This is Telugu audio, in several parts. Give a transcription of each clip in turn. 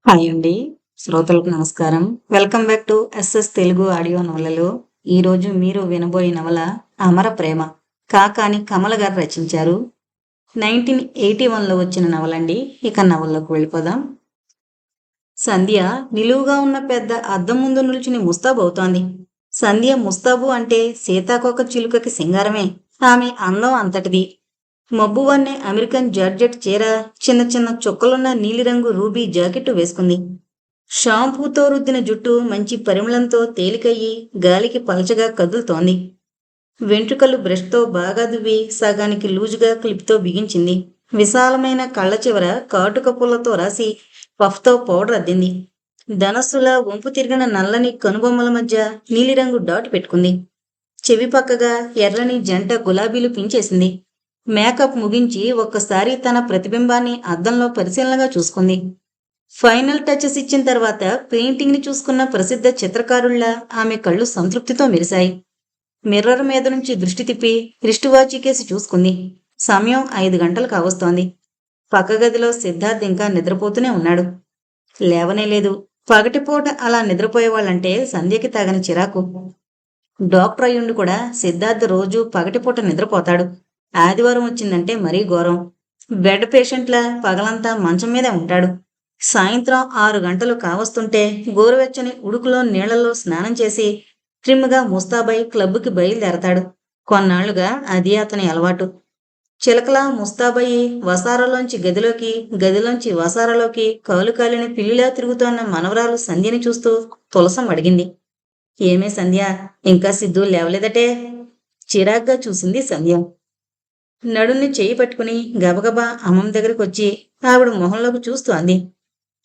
హాయ్ అండి. శ్రోతలకు నమస్కారం. Welcome back to SS Telugu audio నవలలు. ఈరోజు మీరు వినబోయే నవల 'అమర ప్రేమ'. కాకాని కమల గారు రచించారు. 1981లో వచ్చిన నవలండి. ఇక నవల్లోకి వెళ్ళిపోదాం. సంధ్య నిలువుగా ఉన్న పెద్ద అద్దం ముందు నిల్చుని ముస్తాబవుతోంది. సంధ్య ముస్తాబు అంటే సీతాకోక చిలుకకి సింగారమే. ఆమె అందం అంతటిది. మబ్బువన్నే అమెరికన్ జార్జెట్ చీర, చిన్న చిన్న చుక్కలున్న నీలిరంగు రూబీ జాకెట్టు వేసుకుంది. షాంపూతో రుద్దిన జుట్టు మంచి పరిమళంతో తేలికయ్యి గాలికి పలచగా కదులుతోంది. వెంట్రుకలు బ్రష్తో బాగా దువ్వి సగానికి లూజుగా క్లిప్తో బిగించింది. విశాలమైన కళ్ళ చివర కాటుక పుల్లతో రాసి పఫ్తో పౌడర్ అద్దింది. ధనస్సులా వంపు తిరిగిన నల్లని కనుబొమ్మల మధ్య నీలిరంగు డాట్ పెట్టుకుంది. చెవి పక్కగా ఎర్రని జంట గులాబీలు పించేసింది. మేకప్ ముగించి ఒక్కసారి తన ప్రతిబింబాన్ని అద్దంలో పరిశీలనగా చూసుకుంది. ఫైనల్ టచెస్ ఇచ్చిన తర్వాత పెయింటింగ్ని చూసుకున్న ప్రసిద్ధ చిత్రకారుల్లా ఆమె కళ్ళు సంతృప్తితో మెరిశాయి. మిర్రర్ మీద నుంచి దృష్టి తిప్పి రిస్ట్ వాచీ కేసి చూసుకుంది. సమయం 5 గంటలు కావస్తోంది. పక్క గదిలో సిద్ధార్థ్ ఇంకా నిద్రపోతూనే ఉన్నాడు. లేవనే లేదు. పగటిపూట అలా నిద్రపోయేవాళ్ళంటే సంధ్యకి తగని చిరాకు. డాక్టర్ అయ్యుండి కూడా సిద్ధార్థ్ రోజు పగటిపూట నిద్రపోతాడు. ఆదివారం వచ్చిందంటే మరీ ఘోరం. బెడ్ పేషెంట్ల పగలంతా మంచం మీదే ఉంటాడు. సాయంత్రం 6 గంటలు కావస్తుంటే గోరువెచ్చని ఉడుకులో నీళ్లలో స్నానం చేసి ట్రిమ్గా ముస్తాబై క్లబ్కి బయలుదేరతాడు. కొన్నాళ్లుగా అది అతని అలవాటు. చిలకలా ముస్తాబయ్యి వసారాలోంచి గదిలోకి, గదిలోంచి వసారాలోకి కాలు కాలిన పిల్లిలా తిరుగుతోన్న మనవరాలు సంధ్యని చూస్తూ తులసం అడిగింది. ఏమే సంధ్య, ఇంకా సిద్ధు లేవలేదటే? చిరాగ్గా చూసింది సంధ్య. నడున్ని చేయి పట్టుకుని గబగబా అమ్మమ్మ దగ్గరికి వచ్చి ఆవిడ మొహంలోకి చూస్తూ అంది.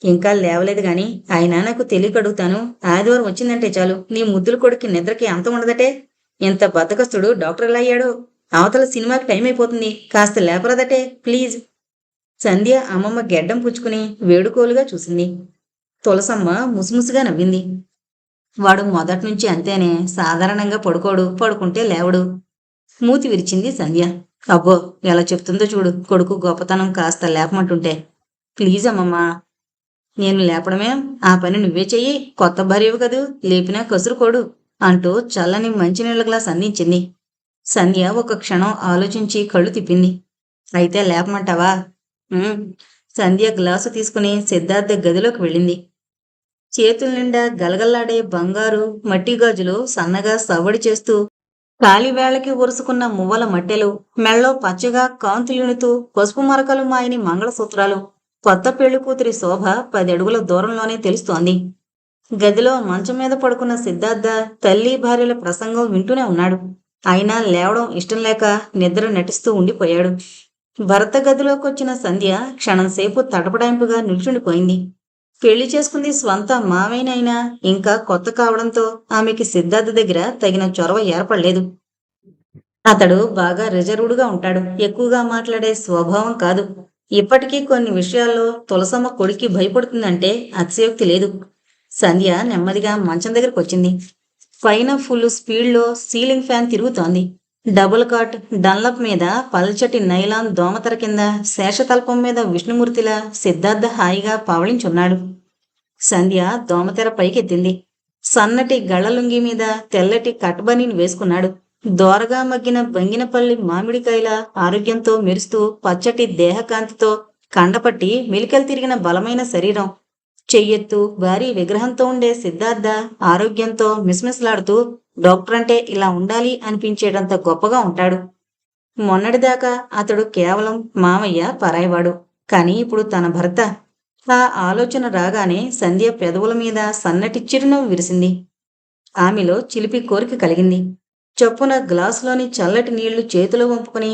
ఇంకా లేవలేదు గాని అయినా నాకు తెలియకడుగుతాను. ఆదివారం వచ్చిందంటే చాలు నీ ముద్దుల కొడుక్కి నిద్రకి అంతం ఉండదటే. ఎంత బద్దకస్తుడు డాక్టర్ ఎలా అయ్యాడో. అవతల సినిమాకి టైం అయిపోతుంది. కాస్త లేపరాదటే ప్లీజ్. సంధ్య అమ్మమ్మ గెడ్డం పుచ్చుకుని వేడుకోలుగా చూసింది. తులసమ్మ ముసిముసిగా నవ్వింది. వాడు మొదట్నుంచి అంతేనే. సాధారణంగా పడుకోడు, పడుకుంటే లేవడు. మూతి విరిచింది సంధ్య. అబ్బో, ఎలా చెప్తుందో చూడు కొడుకు గొప్పతనం. కాస్త లేపమంటుంటే. ప్లీజ్ అమ్మమ్మా. నేను లేపడమే? ఆ పని నువ్వే చెయ్యి. కొత్త భార్యవు కదూ, లేపినా కసురుకోడు అంటూ చల్లని మంచినీళ్ల గ్లాస్ అందించింది. సంధ్య ఒక క్షణం ఆలోచించి కళ్ళు తిప్పింది. అయితే లేపమంటావా? సంధ్య గ్లాసు తీసుకుని సిద్ధార్థ గదిలోకి వెళ్ళింది. చేతుల నిండా గలగల్లాడే బంగారు మట్టి గాజులు సన్నగా సవ్వడి చేస్తూ, కాలివేళకి ఒరుసుకున్న మువ్వల మట్టెలు, మెళ్ళో పచ్చగా కాంతులునుతూ పసుపు మరకలు మాయని మంగళసూత్రాలు, కొత్త పెళ్లి కూతురి శోభ 10 అడుగుల దూరంలోనే తెలుస్తోంది. గదిలో మంచం మీద పడుకున్న సిద్ధార్థ తల్లి భార్యల ప్రసంగం వింటూనే ఉన్నాడు. అయినా లేవడం ఇష్టం లేక నిద్ర నటిస్తూ ఉండిపోయాడు. భర్త గదిలోకొచ్చిన సంధ్య క్షణంసేపు తటపడాయింపుగా నిల్చుండిపోయింది. పెళ్లి చేసుకుంది స్వంత మావైనైనా ఇంకా కొత్త కావడంతో ఆమెకి సిద్ధార్థ దగ్గర తగిన చొరవ ఏర్పడలేదు. అతడు బాగా రిజర్వుడ్గా ఉంటాడు. ఎక్కువగా మాట్లాడే స్వభావం కాదు. ఇప్పటికీ కొన్ని విషయాల్లో తులసమ్మ కొడుక్కి భయపడుతుందంటే అతిశయోక్తి లేదు. సంధ్య నెమ్మదిగా మంచం దగ్గరకు వచ్చింది. పైన ఫుల్ స్పీడ్లో సీలింగ్ ఫ్యాన్ తిరుగుతోంది. డబుల్ కాట్ డన్లప్ మీద పల్చటి నైలాన్ దోమతెర కింద శేషతల్పం మీద విష్ణుమూర్తిలా సిద్ధార్థ హాయిగా పవళించున్నాడు. సంధ్య దోమతెర పైకెత్తింది. సన్నటి గళ్ళలుంగి మీద తెల్లటి కట్బనీని వేసుకున్నాడు. దోరగా మగ్గిన బంగినపల్లి మామిడికాయల ఆరోగ్యంతో మెరుస్తూ పచ్చటి దేహకాంతితో కండపట్టి మెలికలు తిరిగిన బలమైన శరీరం. చెయ్యెత్తు భారీ విగ్రహంతో ఉండే సిద్ధార్థ ఆరోగ్యంతో మిస్మిస్లాడుతూ డాక్టర్ అంటే ఇలా ఉండాలి అనిపించేటంత గొప్పగా ఉంటాడు. మొన్నటిదాకా అతడు కేవలం మామయ్య పరాయివాడు. కానీ ఇప్పుడు తన భర్త. ఆ ఆలోచన రాగానే సంధ్య పెదవుల మీద సన్నటి చిరునవ్వు విరిసింది. ఆమెలో చిలిపి కోరిక కలిగింది. చొప్పున గ్లాసులోని చల్లటి నీళ్లు చేతిలో వంపుకుని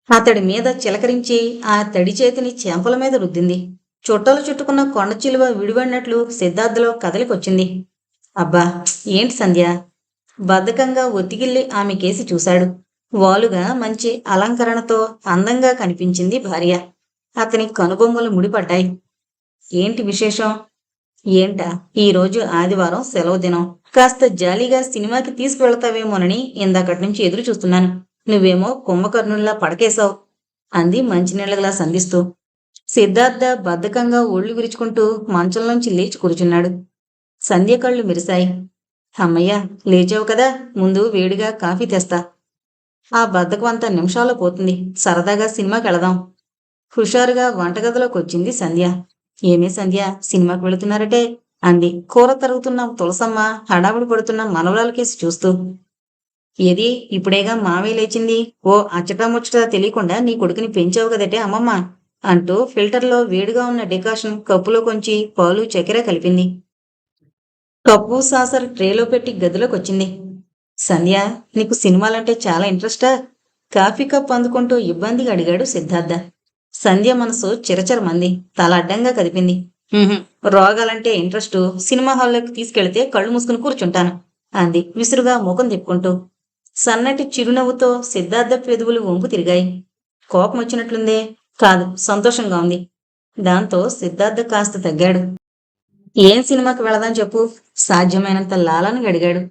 అతడి మీద చిలకరించి ఆ తడి చేతిని చెంపల మీద రుద్దింది. చుట్టలు చుట్టుకున్న కొండ చిలువ విడిపడినట్లు సిద్ధార్థలో కదలికొచ్చింది. అబ్బా, ఏంటి సంధ్య? బద్ధకంగా ఒత్తిగిల్లి ఆమె కేసి చూశాడు. వాలుగా మంచి అలంకరణతో అందంగా కనిపించింది భార్య. అతని కనుబొమ్మలు ముడిపడ్డాయి. ఏంటి విశేషం? ఏంటా, ఈరోజు ఆదివారం సెలవు దినం. కాస్త జాలీగా సినిమాకి తీసుకువెళతావేమోనని ఇందాకటి నుంచి ఎదురు చూస్తున్నాను. నువ్వేమో కుంభకర్ణుల్లా పడకేశావు అంది మంచినీళ్ల గ్లాస్ అందిస్తూ. సిద్ధార్థ బద్ధకంగా ఒళ్ళు విరుచుకుంటూ మంచంలోంచి లేచి కూర్చున్నాడు. సంధ్య కళ్ళు మెరిశాయి. అమ్మయ్య, లేచావు కదా, ముందు వేడిగా కాఫీ తెస్తా. ఆ బద్ధకం అంతా నిమిషాల్లో పోతుంది. సరదాగా సినిమాకెళదాం. హుషారుగా వంటగదిలోకి వచ్చింది సంధ్య. ఏమే సంధ్య, సినిమాకి వెళుతున్నారటే అంది కూర తరుగుతున్న తులసమ్మ హడావుడి పడుతున్న మనవరాలకేసి చూస్తూ. ఏది, ఇప్పుడేగా మావయ్య లేచింది. ఓ అచ్చటా ముచ్చటా తెలియకుండా నీ కొడుకుని పెంచావు కదటే అమ్మమ్మ అంటూ ఫిల్టర్లో వేడిగా ఉన్న డికాషన్ కప్పులో కొంచి పాలు చక్కెర కలిపింది. కప్పు సాసర్ ట్రేలో పెట్టి గదిలోకి వచ్చింది. సంధ్య, నీకు సినిమాలంటే చాలా ఇంట్రెస్టా? కాఫీ కప్ అందుకుంటూ ఇబ్బందిగా అడిగాడు సిద్ధార్థ. సంధ్య మనసు చిరచరమంది. తల అడ్డంగా కదిపింది. "ఉహుం, రోగాలంటే ఇంట్రెస్టు సినిమా హాల్లోకి తీసుకెళ్తే కళ్ళు మూసుకుని కూర్చుంటాను" అంది విసురుగా ముఖం తిప్పుకుంటూ. సన్నటి చిరునవ్వుతో సిద్ధార్థ పెదవులు వంపు తిరిగాయి. కోపం వచ్చినట్లుందే. కాదు, సంతోషంగా ఉంది. దాంతో సిద్ధార్థ కాస్త తగ్గాడు. ఏం సినిమాకి వెళదాం చెప్పు? సాధ్యమైనంత లాలనగా అడిగాడు.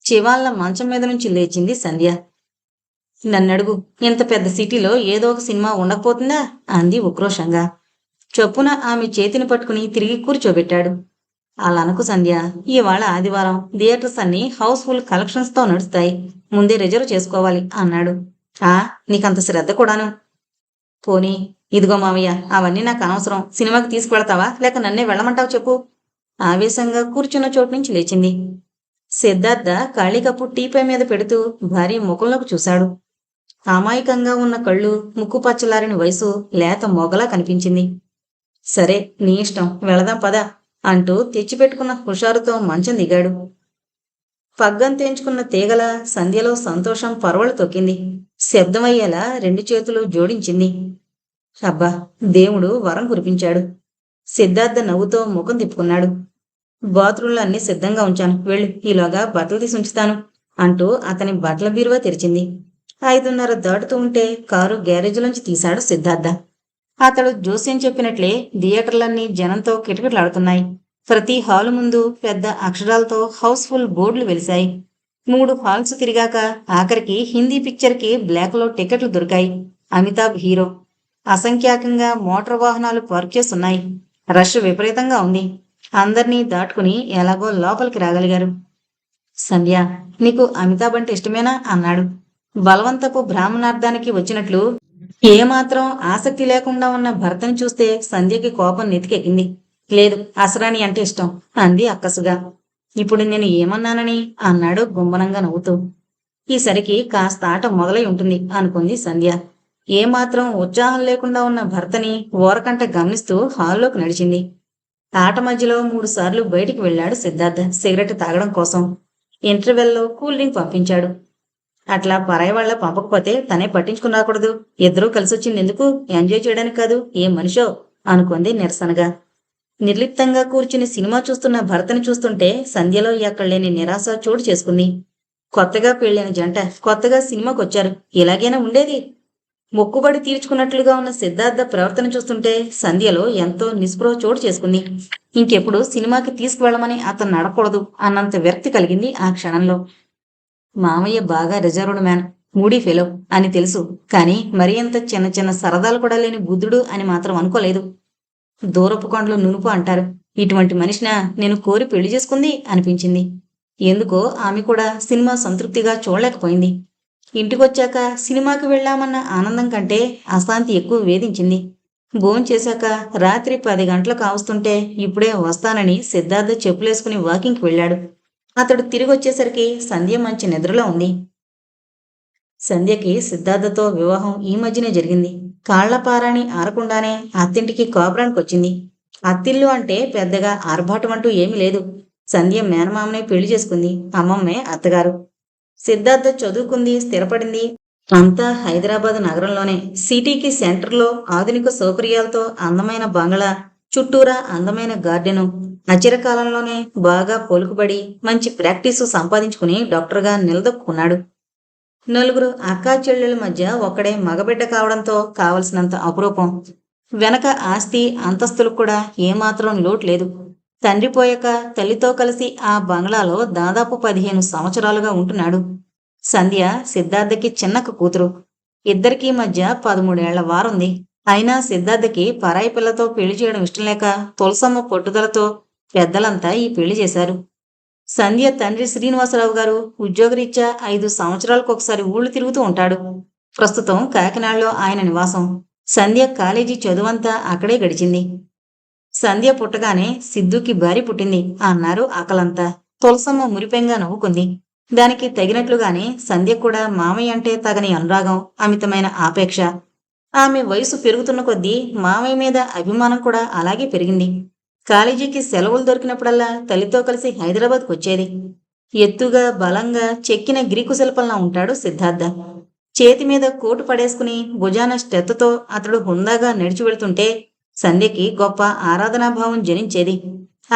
చివాళ్ళ మంచం మీద నుంచి లేచింది సంధ్య. నన్నడుగు, ఇంత పెద్ద సిటీలో ఏదో ఒక సినిమా ఉండకపోతుందా అంది ఉక్రోషంగా. చొప్పున ఆమె చేతిని పట్టుకుని తిరిగి కూర్చోబెట్టాడు. అలా అనుకు సంధ్య, ఇవాళ ఆదివారం, థియేటర్స్ అన్ని హౌస్ఫుల్ కలెక్షన్స్తో నడుస్తాయి. ముందే రిజర్వ్ చేసుకోవాలి అన్నాడు. నీకంత శ్రద్ధ కూడాను. పోనీ, ఇదిగో మావయ్య, అవన్నీ నాకు అనవసరం. సినిమాకి తీసుకువెళతావా లేక నన్నే వెళ్ళమంటావు చెప్పు. ఆవేశంగా కూర్చున్న చోటు నుంచి లేచింది. సిద్ధార్థ ఖాళీకప్పు టీపై మీద పెడుతూ భార్య ముఖంలోకి చూశాడు. అమాయకంగా ఉన్న కళ్ళు, ముక్కు పచ్చలారిన వయసు లేత మొగలా కనిపించింది. సరే, నీ ఇష్టం, వెళదాం పద అంటూ తెచ్చిపెట్టుకున్న హుషారుతో మంచం దిగాడు. పగ్గం తెంచుకున్న తీగల సంధ్యలో సంతోషం పరవళ్ళు తొక్కింది. శబ్దమయ్యేలా రెండు చేతులు జోడించింది. అబ్బా, దేవుడు వరం కురిపించాడు. సిద్ధార్థ నవ్వుతో ముఖం తిప్పుకున్నాడు. బాత్రూంలో అన్నీ సిద్ధంగా ఉంచాను, వెళ్ళు, ఈలోగా బట్టలు తీసి ఉంచుతాను అంటూ అతని బట్టల బీరువా తెరిచింది. 5:30 దాటుతూ ఉంటే కారు గ్యారేజ్లోంచి తీశాడు సిద్ధార్థ. అతడు జోస్యం చెప్పినట్లే థియేటర్లన్నీ జనంతో కిటకిటలాడుతున్నాయి. ప్రతి హాలు ముందు పెద్ద అక్షరాలతో హౌస్ఫుల్ బోర్డులు వెలిశాయి. 3 హాల్స్ తిరిగాక ఆఖరికి హిందీ పిక్చర్కి బ్లాక్లో టికెట్లు దొరికాయి. అమితాబ్ హీరో. అసంఖ్యాకంగా మోటార్ వాహనాలు పార్క్ చేస్తున్నాయి. రష్ విపరీతంగా ఉంది. అందర్నీ దాటుకుని ఎలాగో లోపలికి రాగలిగారు. సంధ్య, నీకు అమితాబ్ అంటే ఇష్టమేనా అన్నాడు. బలవంతపు బ్రాహ్మణార్థానికి వచ్చినట్లు ఏమాత్రం ఆసక్తి లేకుండా ఉన్న భర్తని చూస్తే సంధ్యకి కోపం నెతికెక్కింది. లేదు, అసరాని అంటే ఇష్టం అంది అక్కసుగా. ఇప్పుడు నేను ఏమన్నానని అన్నాడు గుంబనంగా నవ్వుతూ. ఈసరికి కాస్త ఆట మొదలై ఉంటుంది అనుకుంది సంధ్య. ఏమాత్రం ఉత్సాహం లేకుండా ఉన్న భర్తని ఓరకంట గమనిస్తూ హాల్లోకి నడిచింది. ఆట మధ్యలో 3 సార్లు బయటికి వెళ్ళాడు సిద్ధార్థ సిగరెట్ తాగడం కోసం. ఇంటర్వెల్లో కూల్ డ్రింక్ పంపించాడు. అట్లా పరాయి వాళ్ళ పంపకపోతే తనే పట్టించుకుని రాకూడదు. ఇద్దరూ కలిసొచ్చింది ఎందుకు? ఎంజాయ్ చేయడానికి కాదు. ఏం మనిషో అనుకుంది నిరసనగా. నిర్లిప్తంగా కూర్చుని సినిమా చూస్తున్న భర్తని చూస్తుంటే సంధ్యలో ఎక్కడలేని నిరాశ చోటు చేసుకుంది. కొత్తగా పెళ్ళైన జంట కొత్తగా సినిమాకొచ్చారు, ఇలాగైనా ఉండేది? మొక్కుబడి తీర్చుకున్నట్లుగా ఉన్న సిద్ధార్థ ప్రవర్తన చూస్తుంటే సంధ్యలో ఎంతో నిస్పృహ చోటు చేసుకుంది. ఇంకెప్పుడు సినిమాకి తీసుకువెళ్ళమని అతను నడకూడదు అన్నంత వ్యక్తి కలిగింది ఆ క్షణంలో. మామయ్య బాగా రిజర్వ్డ్ మ్యాన్, మూడీ ఫెలో అని తెలుసు. కానీ మరి అంత చిన్న చిన్న సరదాలు కూడా లేని బుద్ధుడు అని మాత్రం అనుకోలేదు. దూరపు కొండలు నునుపు అంటారు. ఇటువంటి మనిషినా నేను కోరి పెళ్లి చేసుకుంది అనిపించింది. ఎందుకో ఆమె కూడా సినిమా సంతృప్తిగా చూడలేకపోయింది. ఇంటికొచ్చాక సినిమాకి వెళ్ళామన్న ఆనందం కంటే అశాంతి ఎక్కువ వేధించింది. భోంచేశాక రాత్రి 10 గంటలు కావస్తుంటే ఇప్పుడే వస్తానని సిద్ధార్థ చెప్పులేసుకుని వాకింగ్కి వెళ్ళాడు. అతడు తిరిగొచ్చేసరికి సంధ్య మంచి నిద్రలో ఉంది. సంధ్యకి సిద్ధార్థతో వివాహం ఈ మధ్యనే జరిగింది. కాళ్లపారాణి ఆరకుండానే అత్తింటికి కాపురానికి వచ్చింది. అత్తిల్లు అంటే పెద్దగా ఆర్భాటం అంటూ ఏమీ లేదు. సంధ్య మేనమామనే పెళ్లి చేసుకుంది. అమ్మమ్మే అత్తగారు. సిద్ధార్థ చదువుకుంది, స్థిరపడింది అంతా హైదరాబాద్ నగరంలోనే. సిటీకి సెంటర్లో ఆధునిక సౌకర్యాలతో అందమైన బంగళా, చుట్టూరా అందమైన గార్డెను. అచిరకాలంలోనే బాగా పలుకుబడి మంచి ప్రాక్టీసు సంపాదించుకుని డాక్టర్గా నిలదొక్కున్నాడు. 4 అక్కా చెల్లెల మధ్య ఒక్కడే మగబిడ్డ కావడంతో కావలసినంత అపురూపం. వెనక ఆస్తి అంతస్తులకు కూడా ఏమాత్రం లోటు లేదు. తండ్రి పోయాక తల్లితో కలిసి ఆ బంగ్లాలో దాదాపు 15 సంవత్సరాలుగా ఉంటున్నాడు. సంధ్య సిద్ధార్థకి చిన్నక కూతురు. ఇద్దరికీ మధ్య 13 ఏళ్ల వారుంది. అయినా సిద్ధార్థకి పరాయి పిల్లతో పెళ్లి చేయడం ఇష్టం లేక తులసమ్మ పట్టుదలతో పెద్దలంతా ఈ పెళ్లి చేశారు. సంధ్య తండ్రి శ్రీనివాసరావు గారు ఉద్యోగరీత్యా 5 సంవత్సరాలకు ఒకసారి ఊళ్ళు తిరుగుతూ ఉంటాడు. ప్రస్తుతం కాకినాడలో ఆయన నివాసం. సంధ్య కాలేజీ చదువంతా అక్కడే గడిచింది. సంధ్య పుట్టగానే సిద్ధుకి భార్య పుట్టింది అన్నారు ఆకలంతా. తులసమ్మ మురిపెంగా నవ్వుకుంది. దానికి తగినట్లుగానే సంధ్య కూడా మామయ్య అంటే తగని అనురాగం, అమితమైన ఆపేక్ష. ఆమె వయసు పెరుగుతున్న కొద్దీ మామయ్య మీద అభిమానం కూడా అలాగే పెరిగింది. కాలేజీకి సెలవులు దొరికినప్పుడల్లా తల్లితో కలిసి హైదరాబాద్కు వచ్చేది. ఎత్తుగా బలంగా చెక్కిన గ్రీకు శిల్పంలా ఉంటాడు సిద్ధార్థ. చేతి మీద కోటు పడేసుకుని భుజాన స్టెత్తుతో అతడు హుందాగా నడిచి వెళుతుంటే సంధ్యకి గొప్ప ఆరాధనాభావం జనించేది.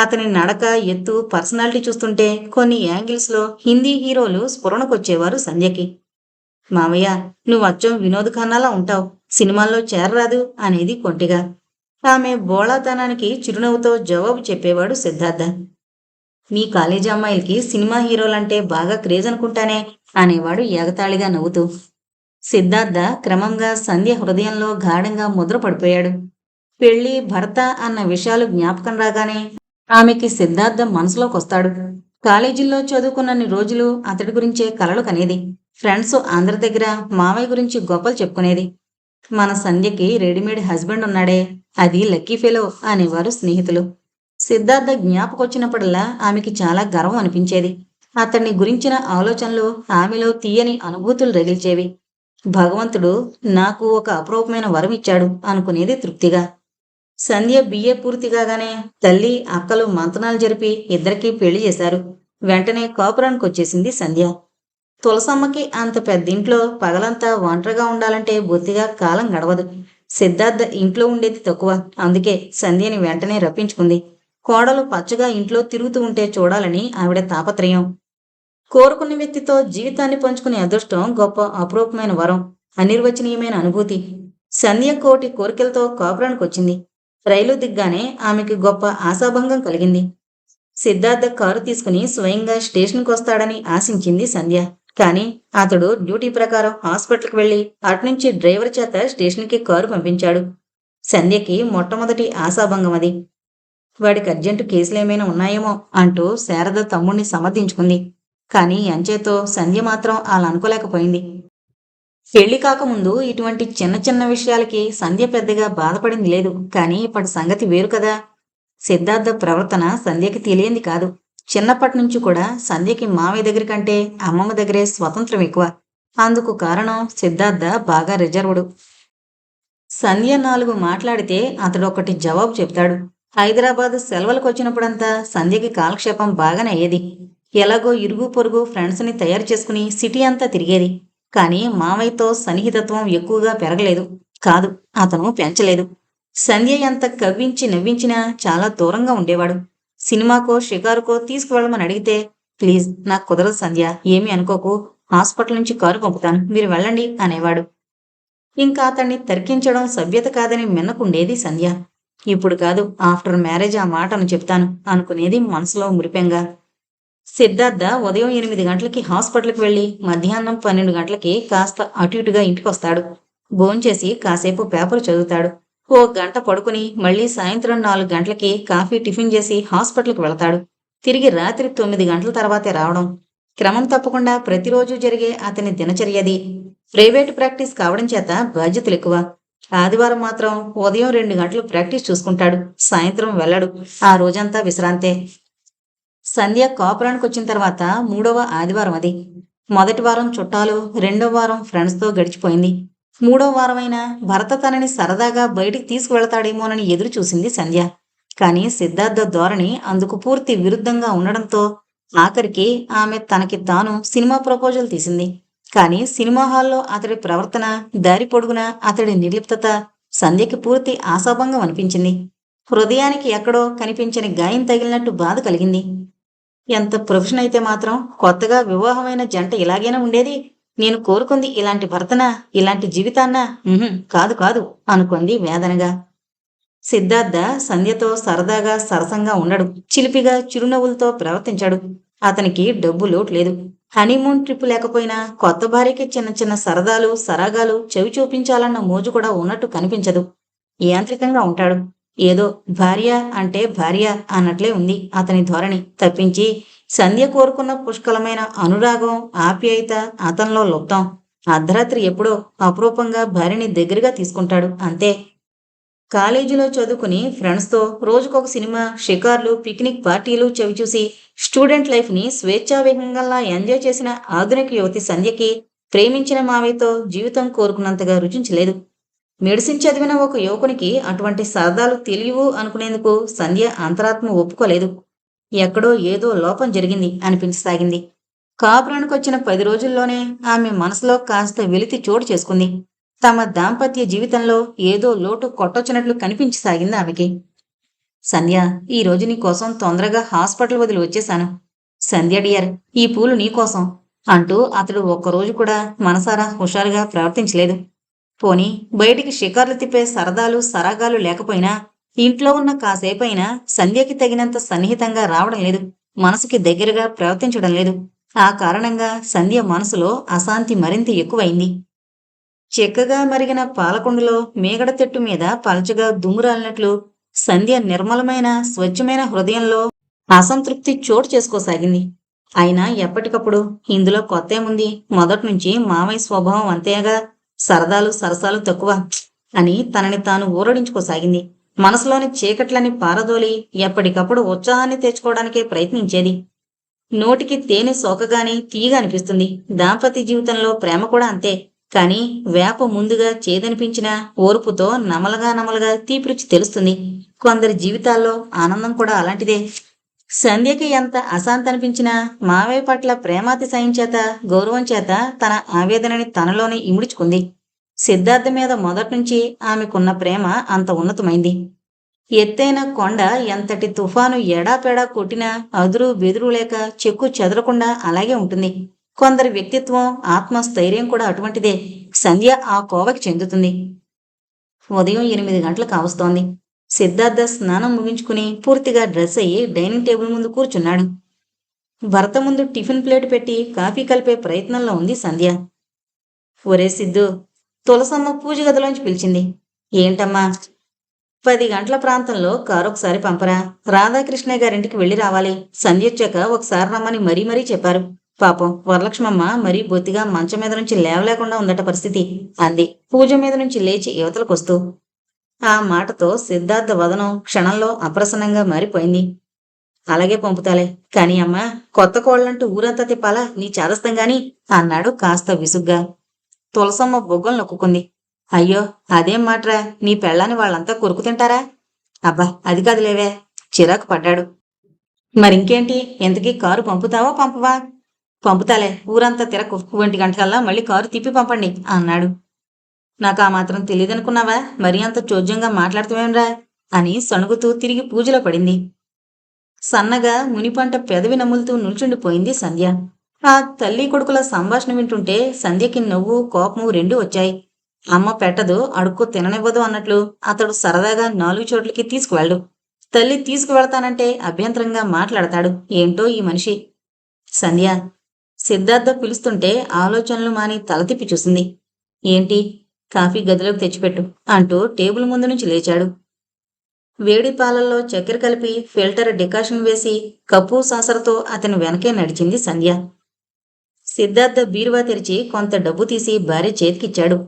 అతని నడక, ఎత్తు, పర్సనాలిటీ చూస్తుంటే కొన్ని యాంగిల్స్లో హిందీ హీరోలు స్ఫురణకొచ్చేవారు సంధ్యకి. మామయ్య, నువ్వు అచ్చం వినోద్ ఖన్నాలా ఉంటావు, సినిమాల్లో చేరరాదు అనేది కొంటిగా. ఆమె బోళాతనానికి చిరునవ్వుతో జవాబు చెప్పేవాడు సిద్ధార్థ. మీ కాలేజీ అమ్మాయిలకి సినిమా హీరోలంటే బాగా క్రేజ్ అనుకుంటానే అనేవాడు ఎగతాళిగా నవ్వుతూ. సిద్ధార్థ క్రమంగా సంధ్య హృదయంలో గాఢంగా ముద్ర పడిపోయాడు. పెళ్లి, భర్త అన్న విషయాలు జ్ఞాపకం రాగానే ఆమెకి సిద్ధార్థ మనసులోకొస్తాడు. కాలేజీల్లో చదువుకున్నన్ని రోజులు అతడి గురించే కలలు కనేది. ఫ్రెండ్స్ అందరి దగ్గర మావయ్య గురించి గొప్పలు చెప్పుకునేది. మన సంధ్యకి రెడీమేడ్ హస్బెండ్ ఉన్నాడే, అది లక్కీ ఫెలో అనేవారు స్నేహితులు. సిద్ధార్థ జ్ఞాపకొచ్చినప్పుడల్లా ఆమెకి చాలా గర్వం అనిపించేది. అతన్ని గురించిన ఆలోచనలు ఆమెలో తీయని అనుభూతులు రగిల్చేవి. భగవంతుడు నాకు ఒక అపరూపమైన వరం ఇచ్చాడు అనుకునేది తృప్తిగా. సంధ్య బిఏ పూర్తి కాగానే తల్లి, అక్కలు మంతనాలు జరిపి ఇద్దరికీ పెళ్లి చేశారు. వెంటనే కాపురానికి వచ్చేసింది సంధ్య. తులసమ్మకి అంత పెద్దింట్లో పగలంతా ఒంటరిగా ఉండాలంటే బొత్తిగా కాలం గడవదు. సిద్ధార్థ ఇంట్లో ఉండేది తక్కువ. అందుకే సంధ్యని వెంటనే రప్పించుకుంది. కోడలు పచ్చగా ఇంట్లో తిరుగుతూ ఉంటే చూడాలని ఆవిడ తాపత్రయం. కోరుకున్న వ్యక్తితో జీవితాన్ని పంచుకునే అదృష్టం గొప్ప అపరూపమైన వరం, అనిర్వచనీయమైన అనుభూతి. సంధ్య కోటి కోరికలతో కాపురానికి వచ్చింది. రైలు దిగ్గానే ఆమెకి గొప్ప ఆశాభంగం కలిగింది. సిద్ధార్థ కారు తీసుకుని స్వయంగా స్టేషన్కి వస్తాడని ఆశించింది సంధ్య. కానీ అతడు డ్యూటీ ప్రకారం హాస్పిటల్కి వెళ్లి అటునుంచి డ్రైవర్ చేత స్టేషన్కి కారు పంపించాడు. సంధ్యకి మొట్టమొదటి ఆశాభంగం అది. వాడికి అర్జెంటు కేసులేమైనా ఉన్నాయేమో అంటూ శారద తమ్ముణ్ణి సమర్థించుకుంది. కానీ అంచేతో సంధ్య మాత్రం అలా అనుకోలేకపోయింది. పెళ్లి కాకముందు ఇటువంటి చిన్న చిన్న విషయాలకి సంధ్య పెద్దగా బాధపడింది లేదు. కానీ ఇప్పటి సంగతి వేరు కదా. సిద్ధార్థ ప్రవర్తన సంధ్యకి తెలియంది కాదు. చిన్నప్పటి నుంచి కూడా సంధ్యకి మామయ్య దగ్గర కంటే అమ్మమ్మ దగ్గరే స్వతంత్రం ఎక్కువ. అందుకు కారణం సిద్ధార్థ బాగా రిజర్వుడు. సంధ్య 4 మాట్లాడితే అతడు ఒకటి జవాబు చెప్తాడు. హైదరాబాద్ సెలవులకు వచ్చినప్పుడంతా సంధ్యకి కాలక్షేపం బాగానే అయ్యేది. ఎలాగో ఇరుగు పొరుగు ఫ్రెండ్స్ని తయారు చేసుకుని సిటీ అంతా తిరిగేది. కానీ మామయ్యతో సన్నిహితత్వం ఎక్కువగా పెరగలేదు. కాదు, అతను పెంచలేదు. సంధ్య ఎంత కవ్వించి నవ్వించినా చాలా దూరంగా ఉండేవాడు. సినిమాకో షికారుకో తీసుకువెళ్ళమని అడిగితే, ప్లీజ్ నాకు కుదరదు సంధ్య, ఏమీ అనుకోకు, హాస్పిటల్ నుంచి కారు పంపుతాను, మీరు వెళ్ళండి అనేవాడు. ఇంకా అతన్ని తర్కించడం సభ్యత కాదని మిన్నకుండేది సంధ్య. ఇప్పుడు కాదు, ఆఫ్టర్ మ్యారేజ్ ఆ మాటను చెప్తాను అనుకునేది మనసులో మురిపెంగా. సిద్ధార్థ ఉదయం 8 గంటలకి హాస్పిటల్కి వెళ్ళి మధ్యాహ్నం 12 గంటలకి కాస్త అటు ఇటుగా ఇంటికొస్తాడు. భోంచేసి కాసేపు పేపర్ చదువుతాడు. ఓ గంట పడుకుని మళ్ళీ సాయంత్రం 4 గంటలకి కాఫీ టిఫిన్ చేసి హాస్పిటల్కి వెళతాడు. తిరిగి రాత్రి 9 గంటల తర్వాతే రావడం. క్రమం తప్పకుండా ప్రతిరోజు జరిగే అతని దినచర్యది. ప్రైవేటు ప్రాక్టీస్ కావడం చేత బాధ్యతలు ఎక్కువ. ఆదివారం మాత్రం ఉదయం 2 గంటలు ప్రాక్టీస్ చూసుకుంటాడు. సాయంత్రం వెళ్ళడు. ఆ రోజంతా విశ్రాంతే. సంధ్య కాపురానికి వచ్చిన తర్వాత 3వ ఆదివారం అది. మొదటి వారం చుట్టాలు, 2వ వారం ఫ్రెండ్స్తో గడిచిపోయింది. 3వ వారమైనా భర్త తనని సరదాగా బయటికి తీసుకువెళతాడేమోనని ఎదురు చూసింది సంధ్య. కానీ సిద్ధార్థ ధోరణి అందుకు పూర్తి విరుద్ధంగా ఉండడంతో ఆఖరికి ఆమె తనకి తాను సినిమా ప్రపోజల్ తీసింది. కానీ సినిమా హాల్లో అతడి ప్రవర్తన, దారి పొడుగున అతడి నిర్లిప్తత సంధ్యకి పూర్తి ఆశాభంగం అనిపించింది. హృదయానికి ఎక్కడో కనిపించని గాయం తగిలినట్టు బాధ కలిగింది. ఎంత ప్రొఫెషన్ అయితే మాత్రం కొత్తగా వివాహమైన జంట ఇలాగైనా ఉండేది? నేను కోరుకుంది ఇలాంటి భర్తనా, ఇలాంటి జీవితాన్నా? కాదు కాదు అనుకుంది వేదనగా. సిద్ధార్థ సంధ్యతో సరదాగా సరసంగా ఉండడు. చిలిపిగా చిరునవ్వులతో ప్రవర్తించాడు. అతనికి డబ్బు లోటు లేదు. హనీమూన్ ట్రిప్ లేకపోయినా కొత్త భార్యకి చిన్న చిన్న సరదాలు, సరాగాలు చెవి చూపించాలన్న మోజు కూడా ఉన్నట్టు కనిపించదు. యాంత్రికంగా ఉంటాడు. ఏదో భార్య అంటే భార్య అన్నట్లే ఉంది అతని ధోరణి తప్పించి సంధ్య కోరుకున్న పుష్కలమైన అనురాగం, ఆప్యాయత అతనిలో లుప్తం. అర్ధరాత్రి ఎప్పుడో అపురూపంగా భార్యని దగ్గరగా తీసుకుంటాడు అంతే. కాలేజీలో చదువుకుని ఫ్రెండ్స్తో రోజుకొక సినిమా, షికార్లు, పిక్నిక్ పార్టీలు చవిచూసి స్టూడెంట్ లైఫ్ని స్వేచ్ఛావేగంగా ఎంజాయ్ చేసిన ఆధునిక యువతి సంధ్యకి ప్రేమించిన మావయ్యతో జీవితం కోరుకున్నంతగా రుచించలేదు. మెడిసిన్ చదివిన ఒక యువకునికి అటువంటి సరదాలు తెలియవు అనుకునేందుకు సంధ్య అంతరాత్మ ఒప్పుకోలేదు. ఎక్కడో ఏదో లోపం జరిగింది అనిపించసాగింది. కాపురానికొచ్చిన 10 రోజుల్లోనే ఆమె మనసులో కాస్త వెలితి చోటు చేసుకుంది. తమ దాంపత్య జీవితంలో ఏదో లోటు కొట్టొచ్చినట్లు కనిపించసాగింది ఆమెకి. సంధ్య, ఈ రోజు నీకోసం తొందరగా హాస్పిటల్ వదిలి వచ్చేశాను. సంధ్య డియర్, ఈ పూలు నీకోసం అంటూ అతడు ఒక్కరోజు కూడా మనసారా హుషారుగా ప్రవర్తించలేదు. పోనీ బయటికి షికార్లు తిప్పే సరదాలు సరాగాలు లేకపోయినా ఇంట్లో ఉన్న కాసేపైనా సంధ్యకి తగినంత సన్నిహితంగా రావడం లేదు. మనసుకి దగ్గరగా ప్రవర్తించడం లేదు. ఆ కారణంగా సంధ్య మనసులో అశాంతి మరింత ఎక్కువైంది. చిక్కగా మరిగిన పాలకుండలో మేగడ చెట్టు మీద పలచగా దుమ్మురాలినట్లు సంధ్య నిర్మలమైన స్వచ్ఛమైన హృదయంలో అసంతృప్తి చోటు చేసుకోసాగింది. అయినా ఎప్పటికప్పుడు ఇందులో కొత్తేముంది, మొదట్నుంచి మామయ్య స్వభావం అంతేగా, సరదాలు సరసాలు తక్కువ అని తనని తాను ఊరడించుకోసాగింది. మనసులోని చీకట్లని పారదోలి ఎప్పటికప్పుడు ఉత్సాహాన్ని తెచ్చుకోవడానికే ప్రయత్నించేది. నోటికి తేనె సోకగానే తీయగా అనిపిస్తుంది. దాంపత్య జీవితంలో ప్రేమ కూడా అంతే. కాని వేప ముందుగా చేదనిపించినా ఓర్పుతో నమలగా నమలగా తీపి రుచి తెలుస్తుంది. కొందరి జీవితాల్లో ఆనందం కూడా అలాంటిదే. సంధ్యకి ఎంత అశాంతి అనిపించినా మావయ్య పట్ల ప్రేమాతిశయం చేత, గౌరవం చేత తన ఆవేదనని తనలోనే ఇముడుచుకుంది. సిద్ధార్థ మీద మొదట్నుంచి ఆమెకున్న ప్రేమ అంత ఉన్నతమైంది. ఎత్తైన కొండ ఎంతటి తుఫాను ఎడాపెడా కొట్టినా అదురు బెదురు లేక చెక్కు చెదరకుండా అలాగే ఉంటుంది. కొందరి వ్యక్తిత్వం, ఆత్మస్థైర్యం కూడా అటువంటిదే. సంధ్య ఆ కోవకి చెందుతుంది. ఉదయం 8 గంటలు కావస్తోంది. సిద్ధార్థ స్నానం ముగించుకుని పూర్తిగా డ్రెస్ అయ్యి డైనింగ్ టేబుల్ ముందు కూర్చున్నాడు. భర్త ముందు టిఫిన్ ప్లేట్ పెట్టి కాఫీ కలిపే ప్రయత్నంలో ఉంది సంధ్య. ఒరే సిద్ధు, తులసమ్మ పూజ గదిలోంచి పిలిచింది. ఏంటమ్మా? 10 గంటల ప్రాంతంలో కారు ఒకసారి పంపరా. రాధాకృష్ణయ్య గారింటికి వెళ్ళి రావాలి. సంధ్య వచ్చాక ఒకసారి రమ్మని మరీ మరీ చెప్పారు. పాపం వరలక్ష్మమ్మ మరీ బొత్తిగా మంచం మీద నుంచి లేవలేకుండా ఉందట పరిస్థితి అంది పూజ మీద నుంచి లేచి యువతలకొస్తూ. ఆ మాటతో సిద్ధార్థ వదనం క్షణంలో అప్రసన్నంగా మారిపోయింది. అలాగే పంపుతాలే, కాని అమ్మా, కొత్త కోళ్లంటూ ఊరంతా తిప్పాలా నీ చాదస్తంగాని అన్నాడు కాస్త విసుగ్గా. తులసమ్మ బొగ్గలు నొక్కుంది. అయ్యో, అదేం మాట్రా, నీ పెళ్ళాన్ని వాళ్ళంతా కొరుకు తింటారా? అబ్బా, అది కాదులేవే, చిరాకు పడ్డాడు. మరింకేంటి, ఇంతకీ కారు పంపుతావా పంపవా? పంపుతాలే, ఊరంతా తిరకు, 1 గంటకల్లా మళ్ళీ కారు తిప్పి పంపండి అన్నాడు. నాకు ఆ మాత్రం తెలియదనుకున్నావా? మరీ అంత చోద్యంగా మాట్లాడుతావేంరా అని సణుగుతూ తిరిగి పూజలో పడింది. సన్నగా మునిపంట పెదవి నములుతూ నిల్చుండిపోయింది సంధ్య. ఆ తల్లి కొడుకుల సంభాషణ వింటుంటే సంధ్యకి నవ్వు కోపము రెండూ వచ్చాయి. అమ్మ పెట్టదు, అడుక్కు తిననివ్వదు అన్నట్లు అతడు సరదాగా 4 చోట్లకి తీసుకువెళ్ళు. తల్లి తీసుకువెళతానంటే అభ్యంతరంగా మాట్లాడతాడు. ఏంటో ఈ మనిషి. సంధ్య, సిద్ధార్థ పిలుస్తుంటే ఆలోచనలు మాని తల తిప్పి చూసింది. ఏంటి? కాఫీ గదిలోకి తెచ్చిపెట్టు అంటూ టేబుల్ ముందు నుంచి లేచాడు. వేడి పాలల్లో చక్కెర కలిపి ఫిల్టర్ డికాషన్ వేసి కప్పు సాసరతో అతని వెనకే నడిచింది సంధ్య. సిద్ధార్థ బీరువా తెరిచి కొంత డబ్బు తీసి భార్య చేతికిచ్చాడు.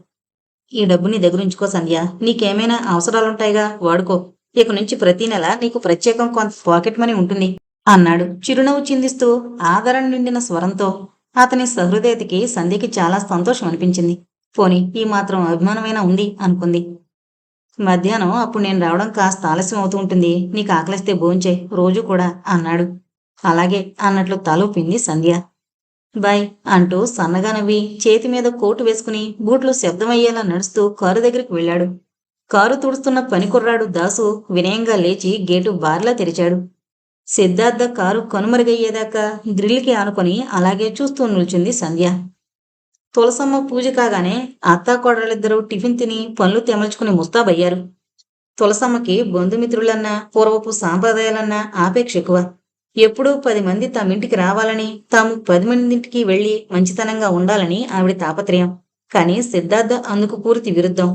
ఈ డబ్బు నీ దగ్గరుంచుకో సంధ్య, నీకేమైనా అవసరాలుంటాయిగా, వాడుకో. ఇక నుంచి ప్రతి నెల నీకు ప్రత్యేకం కొంత పాకెట్ మనీ ఉంటుంది అన్నాడు చిరునవ్వు చిందిస్తూ ఆదరణ నిండిన స్వరంతో. అతని సహృదయతకి సంధ్యకి చాలా సంతోషం అనిపించింది. పోనీ ఈ మాత్రం అభిమానమైనా ఉంది అనుకుంది. మధ్యాహ్నం అప్పుడు నేను రావడం కాస్త ఆలస్యం అవుతూ ఉంటుంది. నీకు ఆకలిస్తే భోంచేయ్ రోజు కూడా అన్నాడు. అలాగే అన్నట్లు తలూపింది సంధ్య. బాయ్ అంటూ సన్నగా నవ్వి చేతి మీద కోటు వేసుకుని బూట్లు శబ్దమయ్యేలా నడుస్తూ కారు దగ్గరికి వెళ్ళాడు. కారు తుడుస్తున్న పనికుర్రాడు దాసు వినయంగా లేచి గేటు బార్లా తెరిచాడు. సిద్ధార్థ కారు కనుమరుగయ్యేదాకా గ్రిల్కి ఆనుకొని అలాగే చూస్తూ నిల్చుంది సంధ్య. తులసమ్మ పూజ కాగానే అత్తాకోడలిద్దరూ టిఫిన్ తిని పనులు తెమల్చుకుని ముస్తాబయ్యారు. తులసమ్మకి బంధుమిత్రులన్నా పూర్వపు సాంప్రదాయాలన్నా ఆపేక్ష ఎక్కువ. ఎప్పుడూ 10 మంది తమింటికి రావాలని, తాము 10 మందింటికి వెళ్లి మంచితనంగా ఉండాలని ఆవిడ తాపత్రయం. కాని సిద్ధార్థ అందుకు పూర్తి విరుద్ధం.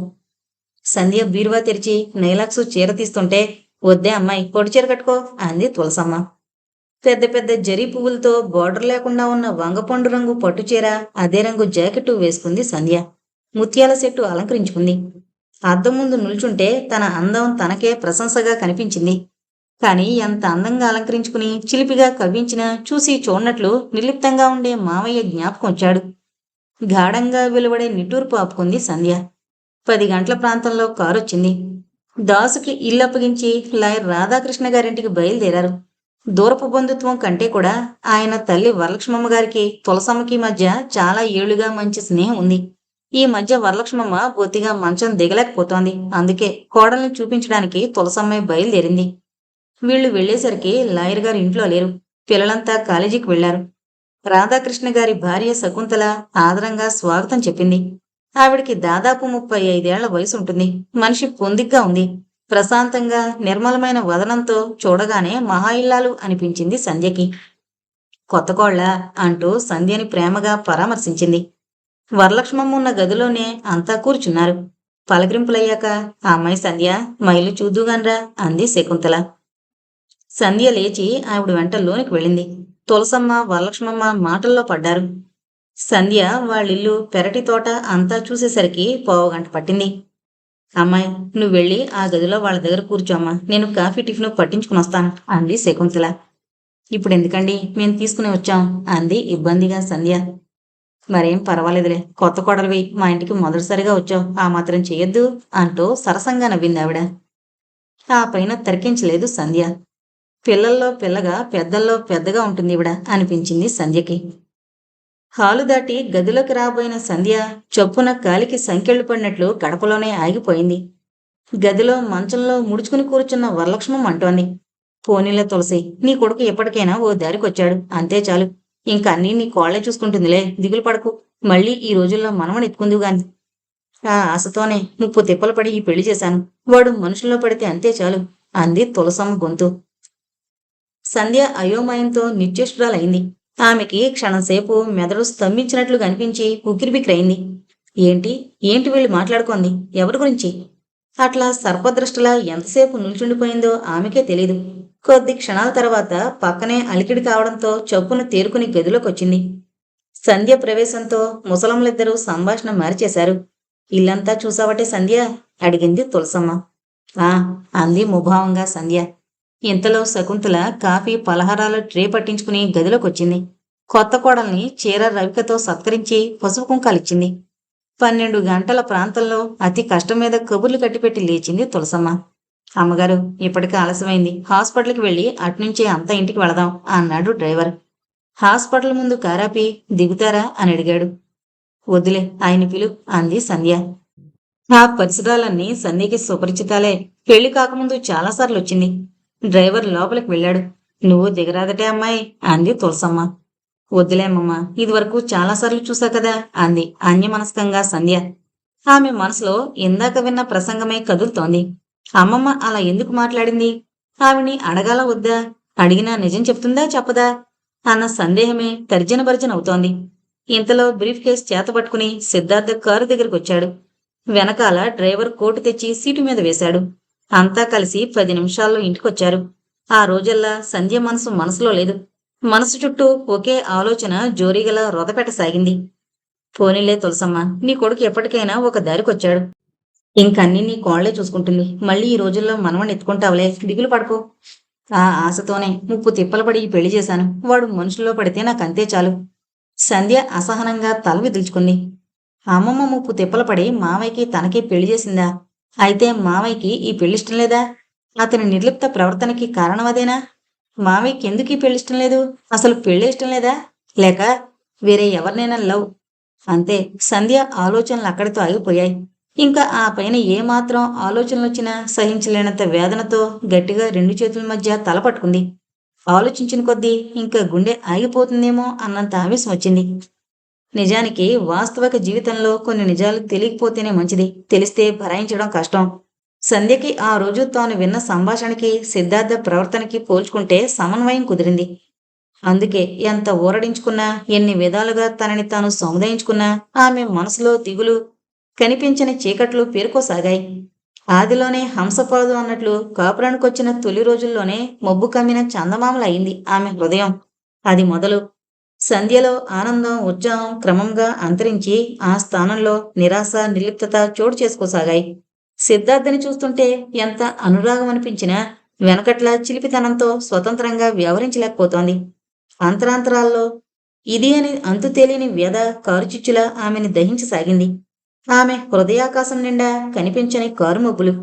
సంధ్య బీరువా తెరిచి నైలాక్సు చీర తీస్తుంటే, వద్దే అమ్మాయి, పొడి చీర కట్టుకో అంది తులసమ్మ. పెద్ద పెద్ద జరీ పువ్వులతో బోర్డర్ లేకుండా ఉన్న వంగపండు రంగు పట్టుచీర, అదే రంగు జాకెట్టు వేసుకుంది సంధ్య. ముత్యాల సెట్టు అలంకరించుకుంది. అద్దం ముందు నిల్చుంటే తన అందం తనకే ప్రశంసగా కనిపించింది. కాని ఎంత అందంగా అలంకరించుకుని చిలిపిగా కవ్వించినా చూసి చూడనట్లు నిర్లిప్తంగా ఉండే మావయ్య జ్ఞాపకం వచ్చాడు. గాఢంగా వెలువడే నిట్టూర్పు ఆపుకుంది సంధ్య. 10 గంటల ప్రాంతంలో కారొచ్చింది. దాసుకి ఇల్లప్పగించి లాయర్ రాధాకృష్ణ గారింటికి బయలుదేరారు. దూరపు బంధుత్వం కంటే కూడా ఆయన తల్లి వరలక్ష్మమ్మ గారికి తులసమ్మకి మధ్య చాలా ఏళ్లుగా మంచి స్నేహం ఉంది. ఈ మధ్య వరలక్ష్మమ్మ బొత్తిగా మంచం దిగలేకపోతోంది. అందుకే కోడల్ని చూపించడానికి తులసమ్మే బయలుదేరింది. వీళ్లు వెళ్లేసరికి లాయర్ గారు ఇంట్లో లేరు. పిల్లలంతా కాలేజీకి వెళ్లారు. రాధాకృష్ణ గారి భార్య శకుంతల ఆదరంగా స్వాగతం చెప్పింది. ఆవిడికి దాదాపు 35 ఏళ్ల వయసు ఉంటుంది. మనిషి పొందిగ్గా ఉంది. ప్రశాంతంగా నిర్మలమైన వదనంతో చూడగానే మహా ఇల్లాలు అనిపించింది సంధ్యకి. కొత్త కోళ్ళ అంటూ సంధ్యని ప్రేమగా పరామర్శించింది. వరలక్ష్మమ్మ ఉన్న గదిలోనే అంతా కూర్చున్నారు. పలకరింపులయ్యాక, ఆ అమ్మాయి సంధ్య, మా ఇల్లు చూద్దుగాన్రా అంది శకుంతల. సంధ్య లేచి ఆవిడ వెంట లోనికి వెళ్ళింది. తులసమ్మ, వరలక్ష్మమ్మ మాటల్లో పడ్డారు. సంధ్య వాళ్ళిల్లు, పెరటి తోట అంతా చూసేసరికి 15 గంట పట్టింది. అమ్మాయి, నువ్వు వెళ్ళి ఆ గదిలో వాళ్ళ దగ్గర కూర్చోమ్మా, నేను కాఫీ టిఫిన్ పట్టించుకుని వస్తాను అంది శకుంతల. ఇప్పుడు ఎందుకండి, మేము తీసుకుని వచ్చాం అంది ఇబ్బందిగా సంధ్య. మరేం పర్వాలేదులే, కొత్త కోడలివి, మా ఇంటికి మొదటిసారిగా వచ్చావు, ఆ మాత్రం చెయ్యొద్దు అంటూ సరసంగా నవ్వింది ఆవిడ. ఆ పైన తర్కించలేదు సంధ్య. పిల్లల్లో పిల్లగా, పెద్దల్లో పెద్దగా ఉంటుంది ఈవిడ అనిపించింది సంధ్యకి. హాలు దాటి గదిలోకి రాబోయిన సంధ్య చొప్పున కాలికి సంకెళ్ళు పడినట్లు గడపలోనే ఆగిపోయింది. గదిలో మంచంలో ముడుచుకుని కూర్చున్న వరలక్ష్మమ్మ అంటోంది, పోనీలే తులసి, నీ కొడుకు ఎప్పటికైనా ఓ దారికొచ్చాడు, అంతే చాలు. ఇంక అన్నీ నీ కోళ్లే చూసుకుంటుందిలే, దిగులు పడకు. మళ్ళీ ఈ రోజుల్లో మనమని ఎత్తుకుందువు గాని. ఆ ఆశతోనే 30 తిప్పలు పడి ఈ పెళ్లి చేశాను. వాడు మనుషుల్లో పడితే అంతే చాలు అంది తులసమ్మ గొంతు. సంధ్య అయోమయంతో నిశ్చేష్టురాలైంది. ఆమెకి క్షణంసేపు మెదడు స్తంభించినట్లు కనిపించి ఉక్కిరిబిక్కిరైంది. ఏంటి ఏంటి వీళ్ళు మాట్లాడుకోంది, ఎవరి గురించి? అట్లా సర్పదృష్టిలా ఎంతసేపు నిల్చుండిపోయిందో ఆమెకే తెలీదు. కొద్ది క్షణాల తర్వాత పక్కనే అలికిడి కావడంతో చప్పున తేరుకుని గదిలోకొచ్చింది. సంధ్య ప్రవేశంతో ముసలమ్మలిద్దరూ సంభాషణ మార్చేశారు. ఇల్లంతా చూసావటే సంధ్య అడిగింది తులసమ్మ. ఆ అంది ముభావంగా సంధ్య. ఇంతలో శకుంతల కాఫీ పలహారాల ట్రే పట్టించుకుని గదిలోకొచ్చింది. కొత్త కోడల్ని చీర రవికతో సత్కరించి పసుపు కుంకాలిచ్చింది. 12 గంటల ప్రాంతంలో అతి కష్టం మీద కబుర్లు కట్టిపెట్టి లేచింది తులసమ్మ. అమ్మగారు, ఇప్పటికే ఆలస్యమైంది, హాస్పిటల్కి వెళ్ళి అట్నుంచే అంతా ఇంటికి వెళదాం అన్నాడు డ్రైవర్. హాస్పిటల్ ముందు కారాపి దిగుతారా అని అడిగాడు. వద్దులే, ఆయన పిలు అంది సంధ్య. ఆ పరిసరాలన్నీ సంధ్యకి సుపరిచితాలే. పెళ్లి కాకముందు చాలాసార్లు వచ్చింది. డ్రైవర్ లోపలికి వెళ్ళాడు. నువ్వు దిగరాదటే అమ్మాయి అంది తులసమ్మ. వద్దులేమ్మమ్మ, ఇదివరకు చాలాసార్లు చూసా కదా అంది అన్యమనస్కంగా సంధ్య. ఆమె మనసులో ఇందాక విన్న ప్రసంగమే కదులుతోంది. అమ్మమ్మ అలా ఎందుకు మాట్లాడింది? ఆవిని అడగాల వద్దా? అడిగినా నిజం చెప్తుందా చెప్పదా అన్న సందేహమే తర్జనభర్జనవుతోంది. ఇంతలో బ్రీఫ్ కేస్ చేతపట్టుకుని సిద్ధార్థ కారు దగ్గరకొచ్చాడు. వెనకాల డ్రైవర్ కోటు తెచ్చి సీటు మీద వేశాడు. అంతా కలిసి 10 నిమిషాల్లో ఇంటికొచ్చారు. ఆ రోజల్లా సంధ్య మనసులో లేదు. మనసు చుట్టూ ఒకే ఆలోచన జోరీగలా రొదపెట్టసాగింది. పోనీలే తులసమ్మ, నీ కొడుకు ఎప్పటికైనా ఒక దారికొచ్చాడు. ఇంకన్నీ నీ కోళ్లే చూసుకుంటుంది. మళ్ళీ ఈ రోజుల్లో మనవణ్ణి ఎత్తుకుంటావులే, దిగులు పడకు. ఆ ఆశతోనే 30 తిప్పలు పడి ఈ పెళ్లి చేశాను. వాడు మనుషుల్లో పడితే నాకంతే చాలు. సంధ్య అసహనంగా తల విదిల్చుకుంది. అమ్మమ్మ 30 తిప్పలు పడి మావయ్యకి తనకి పెళ్లి చేసిందా? అయితే మావయ్యకి ఈ పెళ్లిష్టం లేదా? అతని నిర్లిప్త ప్రవర్తనకి కారణం అదేనా? మావయ్యకి ఎందుకు ఈ పెళ్లిష్టం లేదు? అసలు పెళ్ళే ఇష్టం లేదా? లేక వేరే ఎవరినైనా లవ్? అంతే, సంధ్య ఆలోచనలు అక్కడితో ఆగిపోయాయి. ఇంకా ఆ పైన ఏమాత్రం ఆలోచనలొచ్చినా సహించలేనంత వేదనతో గట్టిగా 2 చేతుల మధ్య తల పట్టుకుంది. ఆలోచించిన కొద్దీ ఇంకా గుండె ఆగిపోతుందేమో అన్నంత ఆవేశం వచ్చింది. నిజానికి వాస్తవిక జీవితంలో కొన్ని నిజాలు తెలియకపోతేనే మంచిది, తెలిస్తే భరాయించడం కష్టం. సంధ్యకి ఆ రోజు తాను విన్న సంభాషణకి సిద్ధార్థ ప్రవర్తనకి పోల్చుకుంటే సమన్వయం కుదిరింది. అందుకే ఎంత ఊరడించుకున్నా, ఎన్ని విధాలుగా తనని తాను సముదాయించుకున్నా ఆమె మనసులో దిగులు కనిపించని చీకట్లు పేరుకోసాగాయి. ఆదిలోనే హంసపాదు అన్నట్లు కాపురానికొచ్చిన తొలి రోజుల్లోనే మబ్బు కమ్మిన చందమామలయింది ఆమె హృదయం. అది మొదలు. సంధ్యలో ఆనందం, ఉత్సాహం క్రమంగా అంతరించి ఆ స్థానంలో నిరాశ, నిర్లిప్తత చోటు చేసుకోసాగాయి. సిద్ధార్థని చూస్తుంటే ఎంత అనురాగం అనిపించినా వెనకట్ల చిలిపితనంతో స్వతంత్రంగా వ్యవహరించలేకపోతోంది. అంతరాంతరాల్లో ఇది అని అంతు తెలియని వ్యధ కారుచిచ్చులా ఆమెని దహించసాగింది. ఆమె హృదయాకాశం నిండా కనిపించని కారుమబ్బులు.